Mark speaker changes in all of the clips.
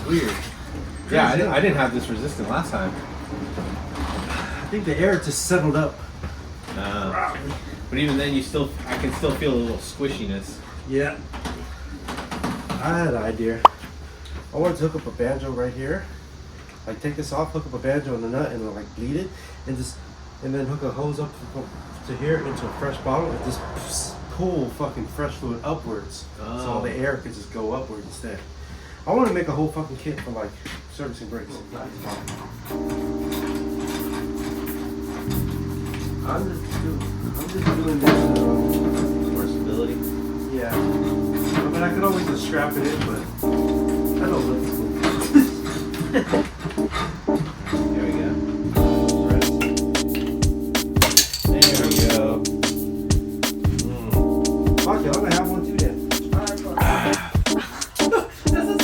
Speaker 1: weird. Yeah, I didn't have this resistant last time.
Speaker 2: I think the air just settled up.
Speaker 1: But even then, I can still feel a little squishiness.
Speaker 2: Yeah. I had an idea. I wanted to hook up a banjo right here. Like take this off, hook up a banjo in the nut, and like bleed it, and then hook a hose up to here into a fresh bottle, and just pull fucking fresh fluid upwards, so all the air could just go upward instead. I want to make a whole fucking kit for like servicing brakes. I'm just doing this
Speaker 1: For stability.
Speaker 2: Yeah. I mean, I could always just scrap it in, but I don't look cool.
Speaker 1: There we go. There we go.
Speaker 2: Fuck it, I'm gonna have one too then.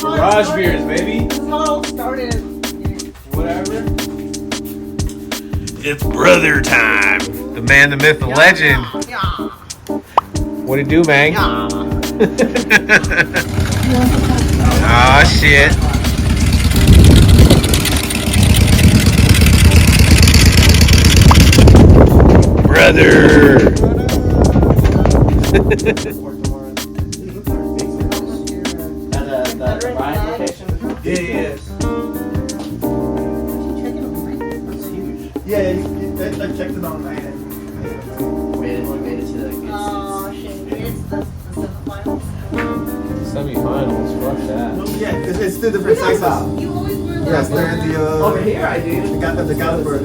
Speaker 1: Garage beers, baby.
Speaker 3: This is how it all started.
Speaker 1: Whatever.
Speaker 4: It's brother time. The man, the myth, the legend.
Speaker 3: Yeah.
Speaker 4: What it do, man?
Speaker 3: Yeah.
Speaker 4: Ah, shit. Brother.
Speaker 2: Yeah, I checked it online.
Speaker 5: Made it to the good
Speaker 3: Oh shit! It's the semifinals.
Speaker 1: Semi-finals, fuck that.
Speaker 2: Yeah, it's two different sizes.
Speaker 3: You always wear
Speaker 2: Yes, they're the
Speaker 5: Over here, I do.
Speaker 2: the caliper.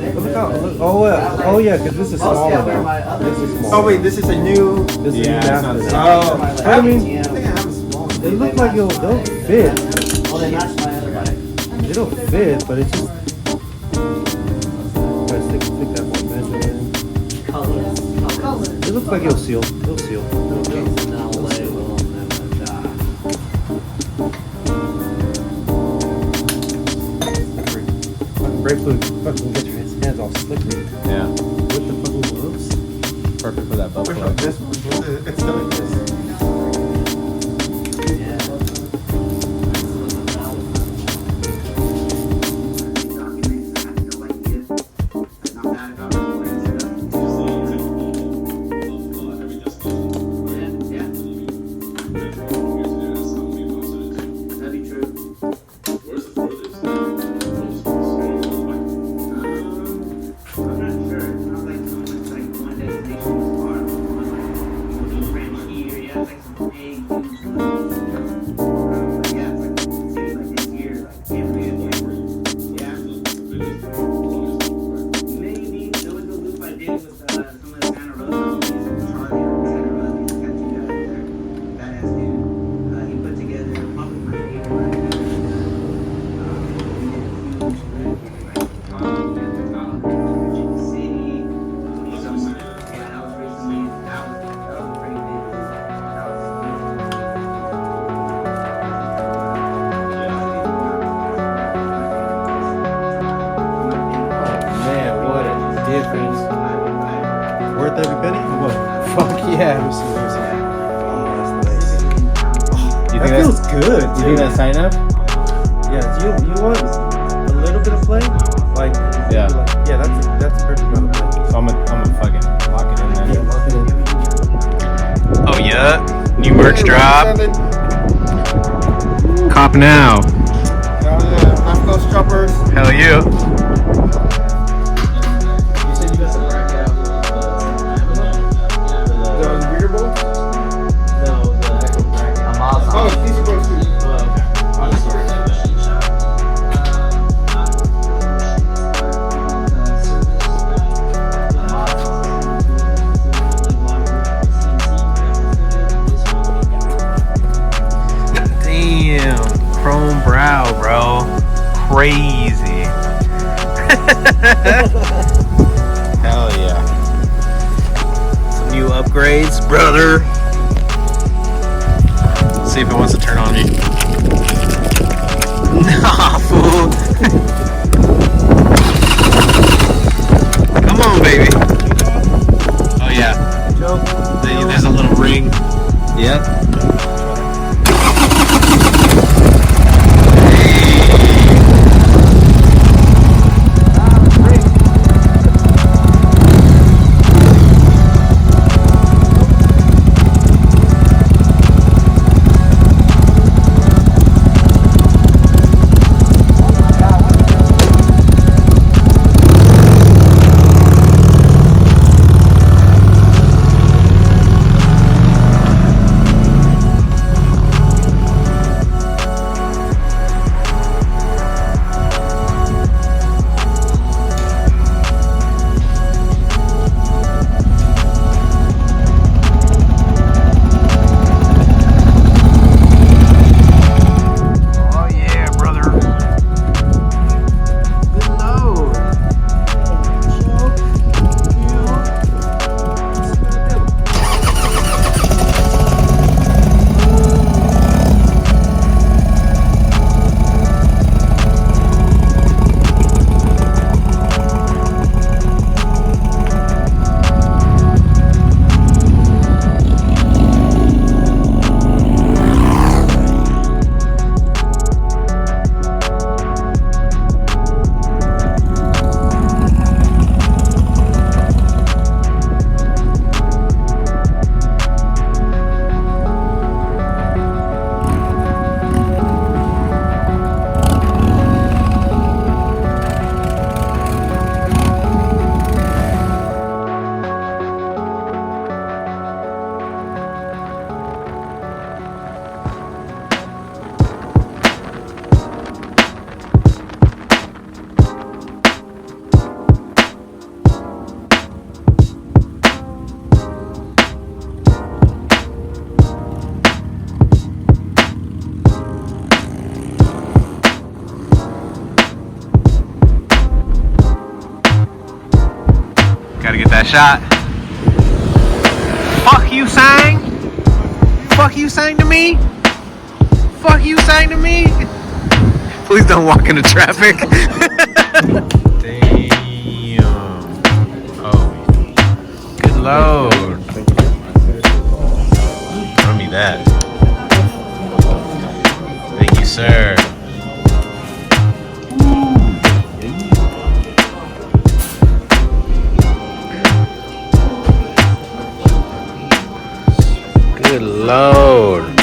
Speaker 6: Oh yeah, because this is smaller
Speaker 5: yeah, where
Speaker 6: now.
Speaker 5: my other.
Speaker 6: This is
Speaker 2: Oh
Speaker 6: smaller.
Speaker 2: wait, this is a new.
Speaker 6: This is
Speaker 1: Yeah, it's not
Speaker 6: master.
Speaker 1: the same.
Speaker 2: Oh,
Speaker 6: I mean,
Speaker 2: I think I have a small.
Speaker 6: they look like they'll fit.
Speaker 5: Oh, they match my other bike.
Speaker 6: They don't fit, but it's just. Gotta stick that one measure in.
Speaker 5: Colors.
Speaker 6: It looks like it'll seal. It'll seal.
Speaker 5: No way will never die.
Speaker 6: Brake fluid fucking get your hands all slippery.
Speaker 1: Yeah.
Speaker 6: With the fucking gloves.
Speaker 1: Perfect for that bubble.
Speaker 2: This one. It's still like this.
Speaker 6: Worth every penny? What? Fuck yeah.
Speaker 1: You
Speaker 6: That
Speaker 1: think
Speaker 6: feels good.
Speaker 1: You think that's high enough?
Speaker 6: Yeah, you want a little bit of play? Like
Speaker 1: Yeah.
Speaker 6: yeah, that's a perfect amount of play.
Speaker 1: So I'm gonna fucking lock it in then.
Speaker 6: Yeah, lock it in.
Speaker 4: Oh, yeah. New merch drop. Cop now.
Speaker 2: Half close choppers.
Speaker 4: Hell yeah.
Speaker 5: You said you got some bracket out
Speaker 2: The readable.
Speaker 5: No, the actual bracket.
Speaker 2: Oh, these are those two.
Speaker 5: I'm sorry.
Speaker 4: Damn. Chrome brow, bro. Crazy. Hell yeah. Some new upgrades, brother. Let's see if it wants to turn on me. Nah, fool. Come on, baby. Oh, yeah. There's a little ring. Yep. Hey. that shot. Fuck you, sang. Fuck you, sang to me. Fuck you, sang to me. Please don't walk into traffic. Damn. Oh, good load. Throw me that. Thank you, sir. Good load.